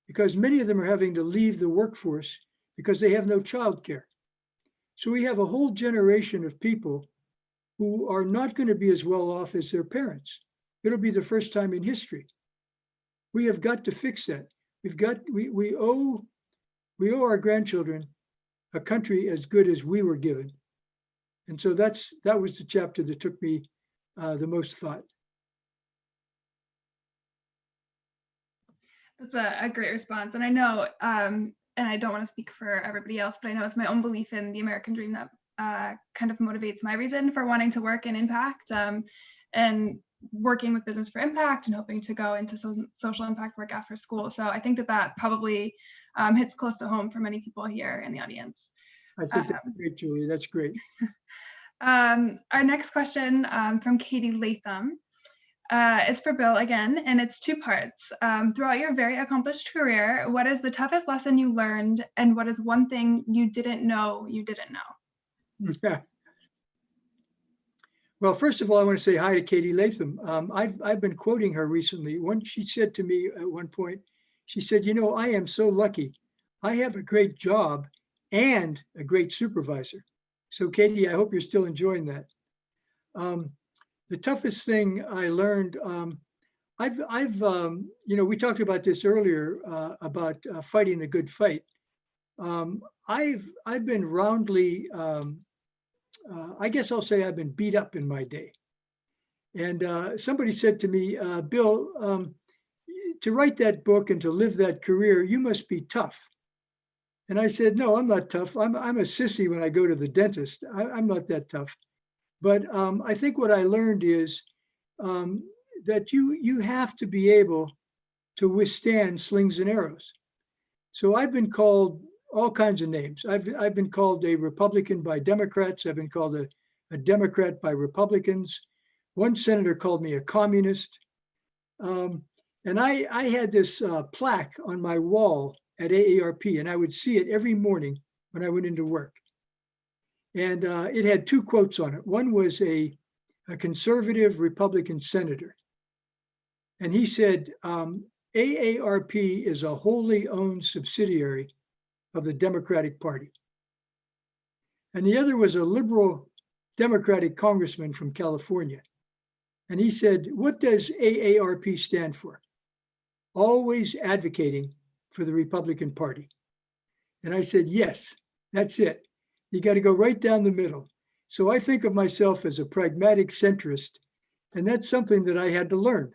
because many of them are having to leave the workforce because they have no childcare. So we have a whole generation of people who are not going to be as well off as their parents. It'll be the first time in history. We have got to fix that. We owe our grandchildren a country as good as we were given. And so that was the chapter that took me the most thought. That's a great response. And I know, and I don't want to speak for everybody else, but I know it's my own belief in the American dream that kind of motivates my reason for wanting to work in impact and working with Business for Impact and hoping to go into social impact work after school. So I think that probably hits close to home for many people here in the audience. I think that's great, Julie. That's great. Our next question from Katie Latham is for Bill again, and it's 2 parts. Throughout your very accomplished career, what is the toughest lesson you learned, and what is one thing you didn't know you didn't know? Yeah. Well, first of all, I want to say hi to Katie Latham. I've been quoting her recently. She said to me at one point, she said, you know, I am so lucky. I have a great job and a great supervisor. So Katie, I hope you're still enjoying that. The toughest thing I learned, you know, we talked about this earlier about fighting a good fight. I've been roundly, I guess I'll say I've been beat up in my day. And somebody said to me, Bill, to write that book and to live that career, you must be tough. And I said, no, I'm not tough. I'm a sissy when I go to the dentist. I'm not that tough. But I think what I learned is that you have to be able to withstand slings and arrows. So I've been called all kinds of names. I've been called a Republican by Democrats. I've been called a Democrat by Republicans. One senator called me a communist. And I had this plaque on my wall at AARP, and I would see it every morning when I went into work. And it had 2 quotes on it. One was a conservative Republican senator. And he said, AARP is a wholly owned subsidiary of the Democratic Party. And the other was a liberal Democratic congressman from California. And he said, what does AARP stand for? Always advocating for the Republican Party. And I said, yes, that's it. You got to go right down the middle. So I think of myself as a pragmatic centrist, and that's something that I had to learn.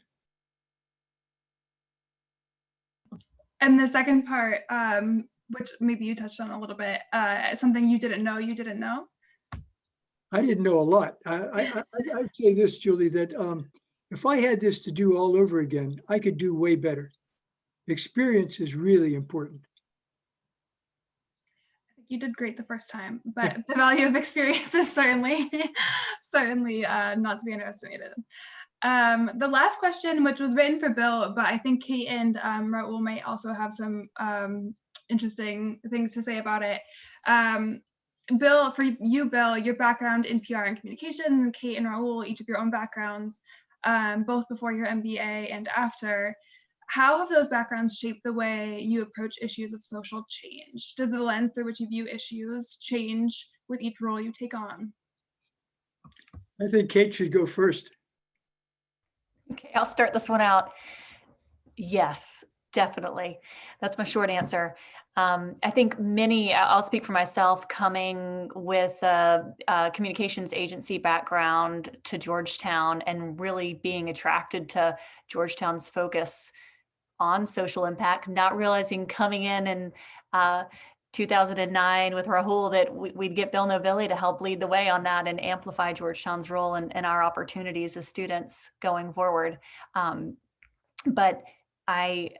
And the second part, which maybe you touched on a little bit, something you didn't know. I didn't know a lot. I'd say this, Julie, that if I had this to do all over again, I could do way better. experience is really important. You did great the first time, but the value of experience is certainly not to be underestimated. The last question, which was written for Bill, but I think Kate and Raul might also have some interesting things to say about it. Bill, for you, Bill, your background in PR and communications, and Kate and Raul, each of your own backgrounds, both before your MBA and after. How have those backgrounds shaped the way you approach issues of social change? Does the lens through which you view issues change with each role you take on? I think Kate should go first. Okay, I'll start this one out. Yes, definitely. That's my short answer. I think I'll speak for myself, coming with a communications agency background to Georgetown and really being attracted to Georgetown's focus on social impact, not realizing coming in 2009 with Rahul that we'd get Bill Novilli to help lead the way on that and amplify Georgetown's role and our opportunities as students going forward. But I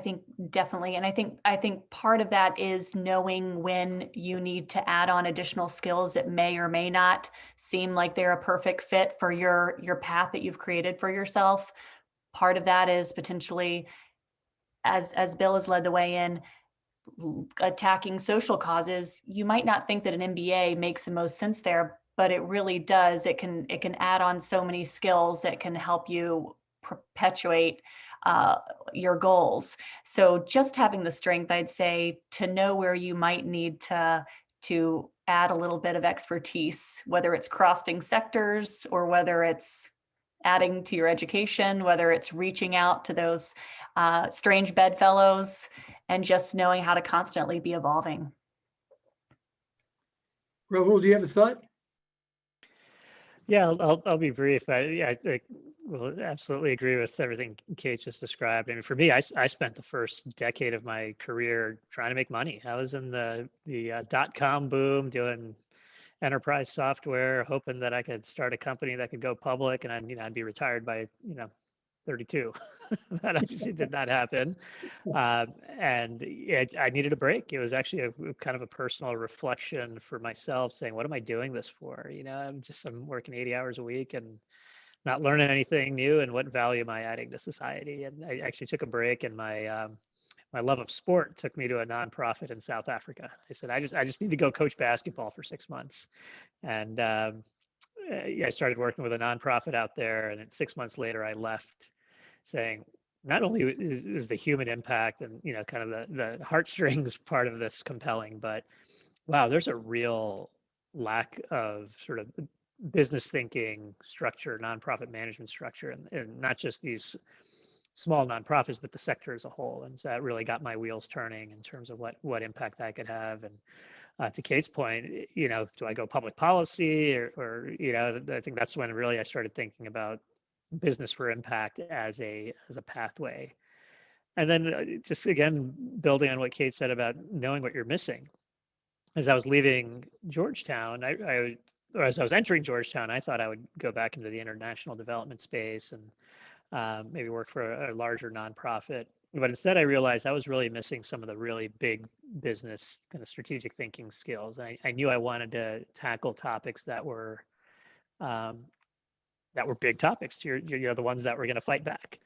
think definitely, and I think part of that is knowing when you need to add on additional skills that may or may not seem like they're a perfect fit for your path that you've created for yourself. Part of that is potentially, as Bill has led the way in, attacking social causes. You might not think that an MBA makes the most sense there, but it really does. It can add on so many skills that can help you perpetuate your goals. So just having the strength, I'd say, to know where you might need to add a little bit of expertise, whether it's crossing sectors or whether it's adding to your education, whether it's reaching out to those strange bedfellows, and just knowing how to constantly be evolving. Rahul, do you have a thought? Yeah, I'll be brief. I will absolutely agree with everything Kate just described. I mean, for me, I spent the first decade of my career trying to make money. I was in the .com boom, doing enterprise software, hoping that I could start a company that could go public, and I'd be retired by 32. That obviously did not happen, and I needed a break. It was actually a kind of a personal reflection for myself, saying, "What am I doing this for?" I'm working 80 hours a week and not learning anything new, and what value am I adding to society? And I actually took a break, and my love of sport took me to a nonprofit in South Africa. I said, I just need to go coach basketball for 6 months. And I started working with a nonprofit out there. And then 6 months later, I left, saying, not only is the human impact and, kind of the heartstrings part of this compelling, but wow, there's a real lack of sort of business thinking structure, nonprofit management structure, and not just these small nonprofits, but the sector as a whole. And so that really got my wheels turning in terms of what impact I could have. And to Kate's point, do I go public policy or I think that's when really I started thinking about business for impact as a pathway. And then just again, building on what Kate said about knowing what you're missing. As I was leaving Georgetown, or as I was entering Georgetown, I thought I would go back into the international development space and maybe work for a larger nonprofit. But instead, I realized I was really missing some of the really big business kind of strategic thinking skills. I knew I wanted to tackle topics that were big topics, the ones that were going to fight back.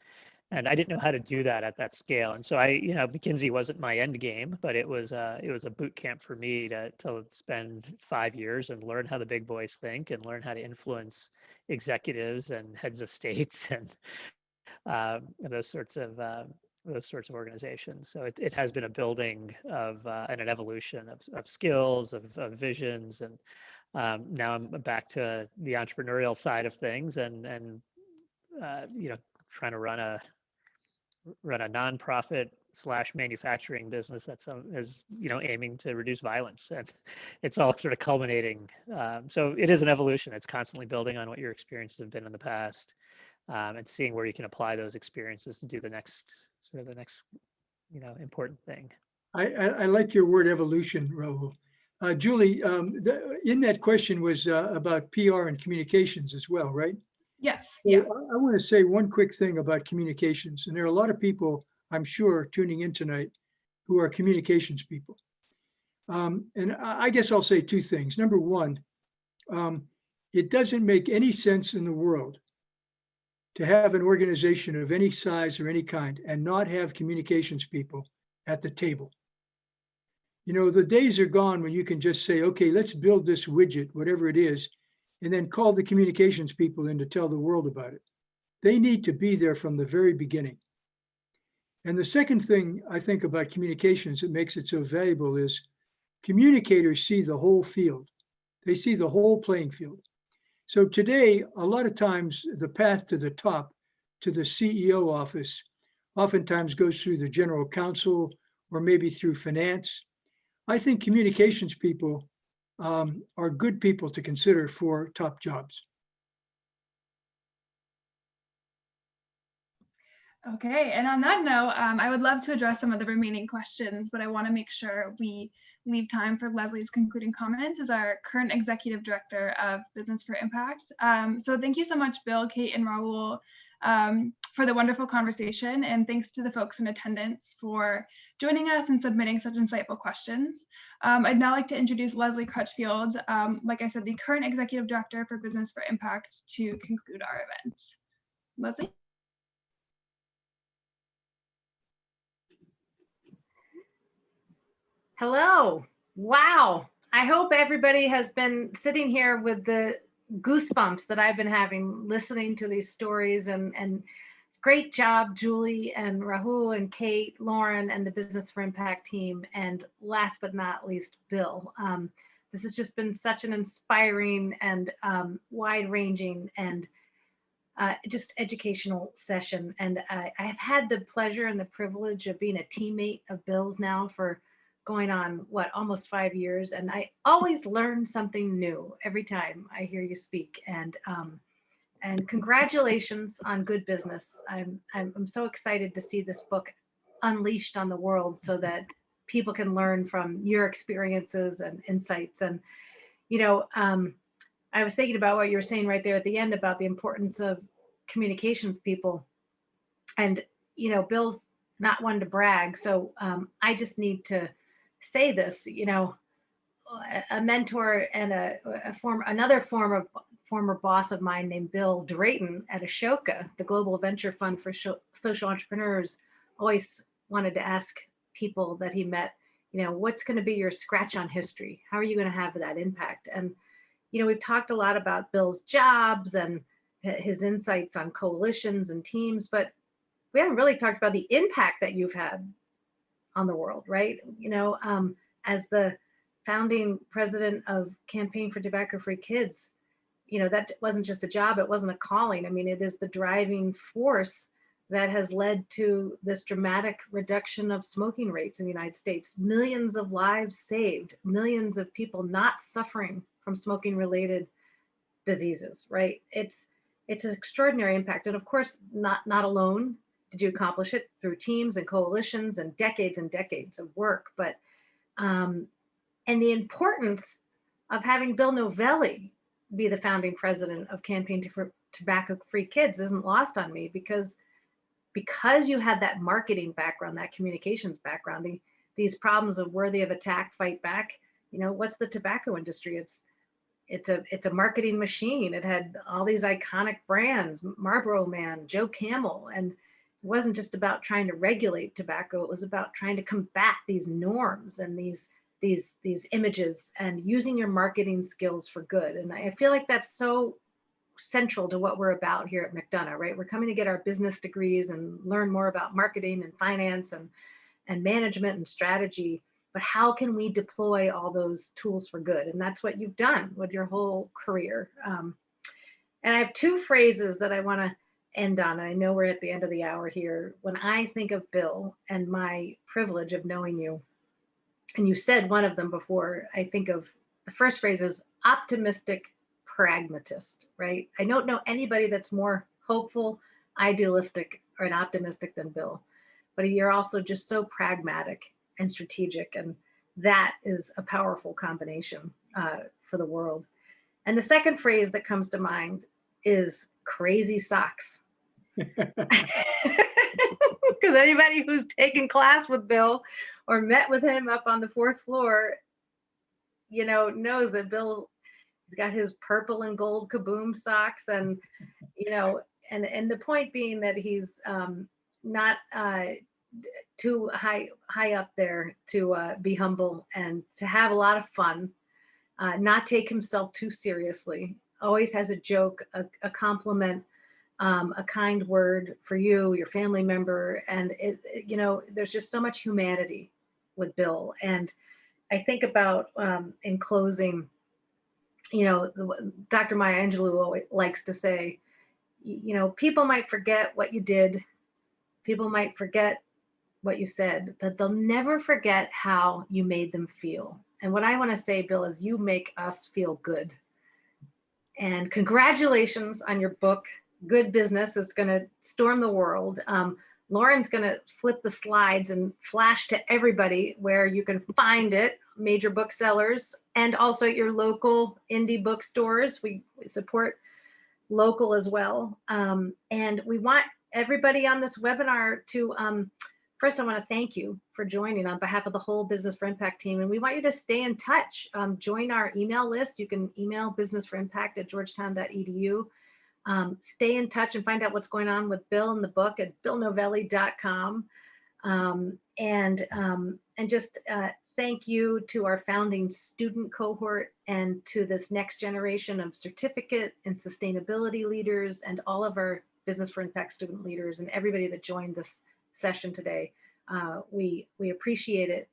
And I didn't know how to do that at that scale. And so McKinsey wasn't my end game, but it was a boot camp for me to spend 5 years and learn how the big boys think and learn how to influence executives and heads of states and those sorts of organizations. So it has been a building of and an evolution of skills, of visions, and now I'm back to the entrepreneurial side of things and trying to run a nonprofit / manufacturing business that's aiming to reduce violence, and it's all sort of culminating. So it is an evolution. It's constantly building on what your experiences have been in the past, and seeing where you can apply those experiences to do the next important thing. I like your word evolution, Rahul. Julie, in that question was about PR and communications as well, right? Yes. So Yeah. I want to say one quick thing about communications, and there are a lot of people I'm sure, tuning in tonight who are communications people. And I guess I'll say two things. Number one, it doesn't make any sense in the world to have an organization of any size or any kind and not have communications people at the table. You know, the days are gone when you can just say, okay, let's build this widget, whatever it is, and then call the communications people in to tell the world about it. They need to be there from the very beginning. And the second thing I think about communications that makes it so valuable is communicators see the whole field. They see the whole playing field. So today, a lot of times the path to the top, to the CEO office, oftentimes goes through the general counsel or maybe through finance. I think communications people are good people to consider for top jobs. Okay, and on that note, I would love to address some of the remaining questions, but I want to make sure we leave time for Leslie's concluding comments as our current Executive Director of Business for Impact. So thank you so much, Bill, Kate, and Rahul, for the wonderful conversation, and thanks to the folks in attendance for joining us and submitting such insightful questions. I'd now like to introduce Leslie Crutchfield, like I said, the current Executive Director for Business for Impact, to conclude our event. Leslie? Hello. Wow. I hope everybody has been sitting here with the goosebumps that I've been having listening to these stories, and great job, Julie and Rahul and Kate, Lauren, and the Business for Impact team. And last but not least, Bill. This has just been such an inspiring and wide-ranging and just educational session. And I have had the pleasure and the privilege of being a teammate of Bill's now for going on, what, almost 5 years. And I always learn something new every time I hear you speak. And congratulations on good business. I'm so excited to see this book unleashed on the world so that people can learn from your experiences and insights. And, you know, I was thinking about what you were saying right there at the end about the importance of communications people. And, you know, Bill's not one to brag. So I just need to say this, you know, a mentor and another former boss of mine named Bill Drayton at Ashoka, the global venture fund for social entrepreneurs, always wanted to ask people that he met, you know, what's going to be your scratch on history? How are you going to have that impact? And, you know, we've talked a lot about Bill's jobs and his insights on coalitions and teams, but we haven't really talked about the impact that you've had on the world, right? You know, as the founding president of Campaign for Tobacco-Free Kids, you know, that wasn't just a job, it wasn't a calling. I mean, it is the driving force that has led to this dramatic reduction of smoking rates in the United States. Millions of lives saved, millions of people not suffering from smoking-related diseases, right? It's an extraordinary impact. And of course, not alone did you accomplish it, through teams and coalitions and decades of work. But and the importance of having Bill Novelli be the founding president of Campaign for Tobacco-Free Kids isn't lost on me, because you had that marketing background, that communications background, these problems of worthy of attack, fight back. You know, what's the tobacco industry? It's a marketing machine. It had all these iconic brands, Marlboro Man, Joe Camel, and it wasn't just about trying to regulate tobacco. It was about trying to combat these norms and these images and using your marketing skills for good. And I feel like that's so central to what we're about here at McDonough, right? We're coming to get our business degrees and learn more about marketing and finance and management and strategy, but how can we deploy all those tools for good? And that's what you've done with your whole career. And I have two phrases that I want to end on. I know we're at the end of the hour here. When I think of Bill and my privilege of knowing you, and you said one of them before, I think of the first phrase is optimistic pragmatist, right? I don't know anybody that's more hopeful, idealistic, or an optimistic than Bill, but you're also just so pragmatic and strategic, and that is a powerful combination for the world. And the second phrase that comes to mind is crazy socks. Because Because anybody who's taken class with Bill or met with him up on the 4th floor, you know, knows that Bill, he's got his purple and gold Kaboom socks, and, you know, and the point being that he's not too high up there to be humble and to have a lot of fun, not take himself too seriously, always has a joke, a compliment, a kind word for you, your family member. And you know, there's just so much humanity with Bill. And I think about, in closing, you know, Dr. Maya Angelou always likes to say, you know, people might forget what you did, people might forget what you said, but they'll never forget how you made them feel. And what I want to say, Bill, is you make us feel good. And congratulations on your book. Good Business is going to storm the world. Lauren's going to flip the slides and flash to everybody where you can find it, major booksellers, and also your local indie bookstores. We support local as well. And we want everybody on this webinar to, first, I want to thank you for joining on behalf of the whole Business for Impact team. And we want you to stay in touch. Join our email list. You can email businessforimpact@georgetown.edu. Stay in touch and find out what's going on with Bill and the book at billnovelli.com. And just thank you to our founding student cohort and to this next generation of certificate and sustainability leaders and all of our Business for Impact student leaders and everybody that joined this session today. We appreciate it.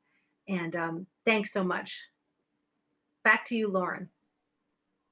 And thanks so much. Back to you, Lauren.